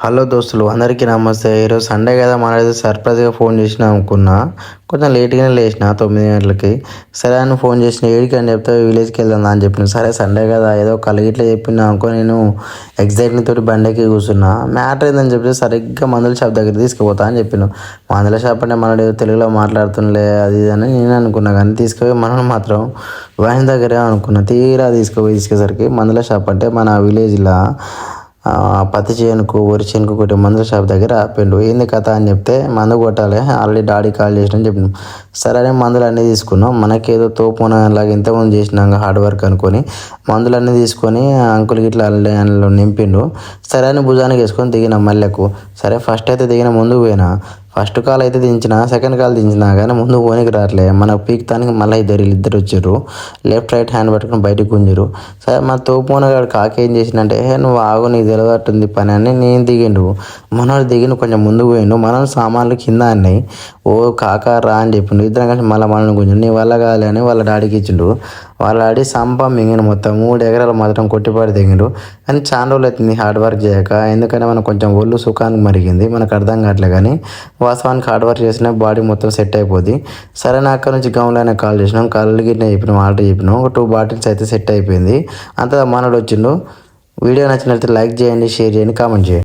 Hello దోస్తులు అందరికీ నమస్తే. ఈరోజు సండే కదా, మనైతే సర్ప్రైజ్గా ఫోన్ చేసిన అనుకున్నా. కొంచెం లేట్గానే లేచిన 9 గంటలకి. సరే అని ఫోన్ చేసిన, ఏడికి అని చెప్తే విలేజ్కి వెళ్దాం అని చెప్పిన. సరే సండే కదా ఏదో కలిగిట్లా చెప్పిన అనుకో, నేను ఎగ్జైట్మెంట్ తోటి బండికి కూర్చున్నా. మ్యాటర్ ఏందని చెప్తే సరిగ్గా మందుల షాప్ దగ్గర తీసుకుపోతా అని చెప్పిన. మందుల షాప్ అంటే మనడు తెలుగులో మాట్లాడుతుండలే అది ఇది అని నేను అనుకున్నా, కానీ తీసుకుపోయి మనం మాత్రం వైన్ దగ్గరే అనుకున్నా. తీరా తీసుకెసరికి మందుల షాప్ అంటే మన విలేజ్లో పత్తి చేనుకు వరి చేనుకు కొట్టే మందుల షాప్ దగ్గర ఆపిండు. ఏంది కథ అని చెప్తే, మందు కొట్టాలి ఆల్రెడీ డాడీ కాల్ చేసిన అని చెప్పినాం. సరే అని మందులు అన్నీ తీసుకున్నాం. మనకేదో తోపున లాగా ఇంతకుముందు చేసినాక హార్డ్ వర్క్ అనుకొని మందులన్నీ తీసుకొని అంకుల్ గిట్లా అందులో నింపిండు. సరే అని భుజానికి వేసుకొని దిగిన మల్లెకు. సరే ఫస్ట్ అయితే దిగిన ముందుకు పోయినా. ఫస్ట్ కాల్ అయితే దించిన, సెకండ్ కాల్ దించిన కానీ ముందు పోనీకి రావట్లే. మన పీక్తానికి మళ్ళీ ఇద్దరు వచ్చారు. లెఫ్ట్ రైట్ హ్యాండ్ పట్టుకుని బయటకు గుంజరు. సరే మన తోపున గారు కాకి ఏం చేసిందంటే, నువ్వు ఆగు నీకు తెలియట్టుంది పని అని నేను దిగిండు. మనోడు దిగిండు, కొంచెం ముందుకు పోయిండు. మనం సామాన్లు కింద అన్నాయి. ఓ కాక రా అని చెప్పిండు. ఇద్దరం కలిసి మళ్ళీ మనల్ని గుంజు, నీ వల్ల కాదు అని వాళ్ళ డాడీకి ఇచ్చిండు. వాళ్ళ డాడీ సంపం మింగిన మొత్తం 3 ఎకరాలు మాత్రం కొట్టిపాడి దిగిండు. కానీ చాలా రోజులు అవుతుంది హార్డ్ వర్క్ చేయక. ఎందుకంటే మనకు కొంచెం ఒళ్ళు సుఖానికి మరిగింది, మనకు అర్థం కావట్లే. కానీ వాస్తవానికి హార్డ్ వర్క్ చేసిన బాడీ మొత్తం సెట్ అయిపోద్ది. సరే నా అక్కడ నుంచి గౌన్లైనా కాల్ చేసినాం, కాళ్ళు గిట్ల చెప్పినాం, ఆర్డర్ చెప్పినాం. ఒక 2 బాటిల్స్ అయితే సెట్ అయిపోయింది. అంతా మనోడు వచ్చిండు. వీడియో నచ్చినట్లయితే లైక్ చేయండి, షేర్ చేయండి, కామెంట్ చేయండి.